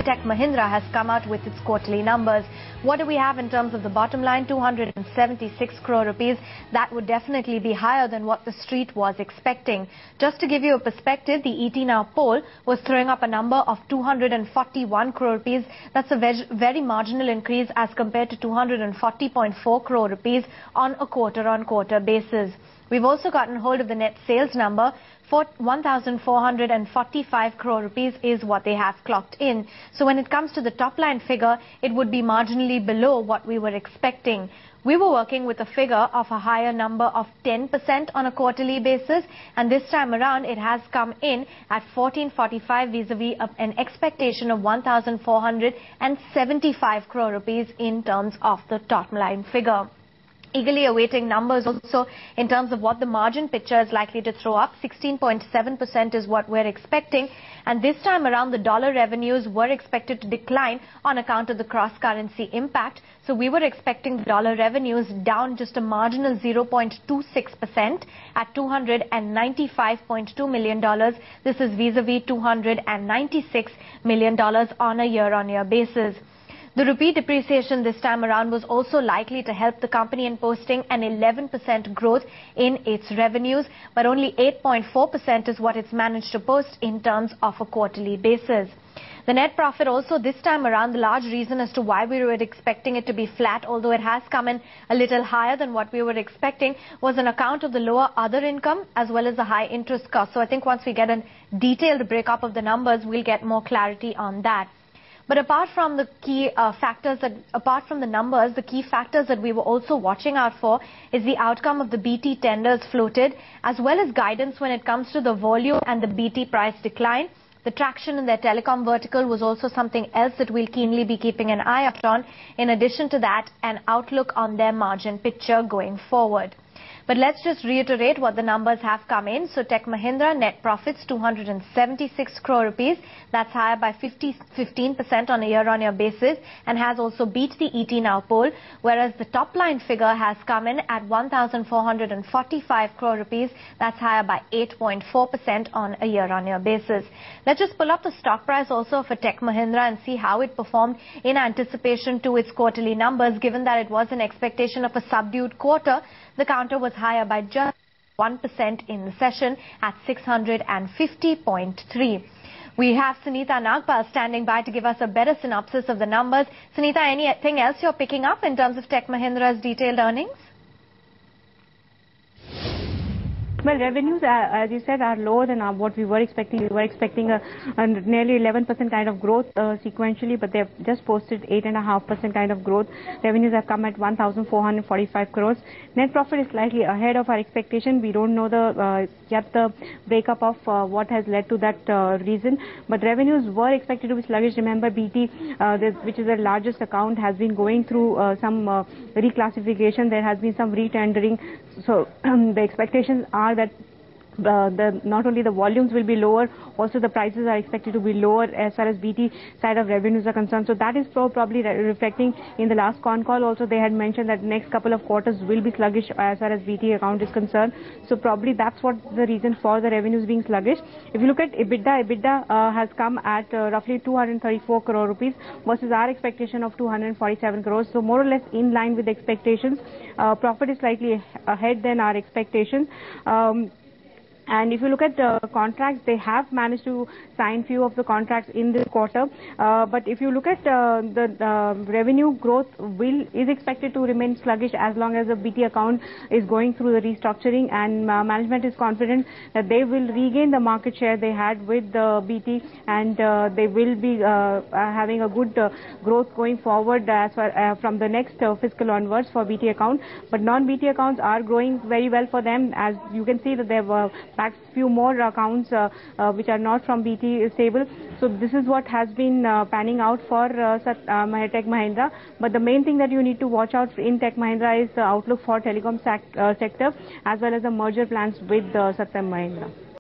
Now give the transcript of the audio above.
Tech Mahindra has come out with its quarterly numbers. What do we have in terms of the bottom line? 276 crore rupees. That would definitely be higher than what the street was expecting. Just to give you a perspective, the ET Now poll was throwing up a number of 241 crore rupees. That's a very marginal increase as compared to 240.4 crore rupees on a quarter-on-quarter basis. We've also gotten hold of the net sales number. For 1,445 crore rupees is what they have clocked in. So when it comes to the top line figure, it would be marginally below what we were expecting. We were working with a figure of a higher number of 10% on a quarterly basis, and this time around it has come in at 1445 vis-a-vis an expectation of 1,475 crore rupees in terms of the top line figure. Eagerly awaiting numbers also in terms of what the margin picture is likely to throw up. 16.7% is what we're expecting, and this time around the dollar revenues were expected to decline on account of the cross-currency impact. So we were expecting the dollar revenues down just a marginal 0.26% at $295.2 million. This is vis-a-vis $296 million on a year-on-year basis. The rupee depreciation this time around was also likely to help the company in posting an 11% growth in its revenues, but only 8.4% is what it's managed to post in terms of a quarterly basis. The net profit also this time around, the large reason as to why we were expecting it to be flat, although it has come in a little higher than what we were expecting, was on account of the lower other income as well as the high interest cost. So I think once we get a detailed breakup of the numbers, we'll get more clarity on that. But apart from the numbers, the key factors that we were also watching out for is the outcome of the BT tenders floated, as well as guidance when it comes to the volume and the BT price decline. The traction in their telecom vertical was also something else that we'll keenly be keeping an eye out on. In addition to that, an outlook on their margin picture going forward. But let's just reiterate what the numbers have come in. So Tech Mahindra net profits 276 crore rupees. That's higher by 15% on a year-on-year basis and has also beat the ET Now poll, whereas the top line figure has come in at 1,445 crore rupees. That's higher by 8.4% on a year-on-year basis. Let's just pull up the stock price also for Tech Mahindra and see how it performed in anticipation to its quarterly numbers. Given that it was an expectation of a subdued quarter, the counter was higher by just 1% in the session at 650.3. We have Sunita Nagpal standing by to give us a better synopsis of the numbers. Sunita, anything else you're picking up in terms of Tech Mahindra's detailed earnings? Well, revenues, as you said, are lower than what we were expecting. We were expecting a nearly 11% kind of growth sequentially, but they've just posted 8.5% kind of growth. Revenues have come at 1,445 crores. Net profit is slightly ahead of our expectation. We don't know yet the breakup of what has led to that reason. But revenues were expected to be sluggish. Remember, BT, which is the largest account, has been going through some reclassification. There has been some retendering. So the expectations are that not only the volumes will be lower, also the prices are expected to be lower as far as BT side of revenues are concerned. So that is probably reflecting in the last con call. Also, they had mentioned that next couple of quarters will be sluggish as far as BT account is concerned. So probably that's what the reason for the revenues being sluggish. If you look at EBITDA has come at roughly 234 crore rupees versus our expectation of 247 crores. So more or less in line with expectations. Profit is slightly ahead than our expectations. And if you look at the contracts, they have managed to sign few of the contracts in this quarter. But if you look at the revenue growth is expected to remain sluggish as long as the BT account is going through the restructuring, and management is confident that they will regain the market share they had with the BT, and they will be having a good growth going forward as far from the next fiscal onwards for BT account. But non-BT accounts are growing very well for them. As you can see that they've backed few more accounts which are not from BT stable. So this is what has been panning out for Tech Mahindra. But the main thing that you need to watch out in Tech Mahindra is the outlook for telecom sector as well as the merger plans with Satyam Mahindra.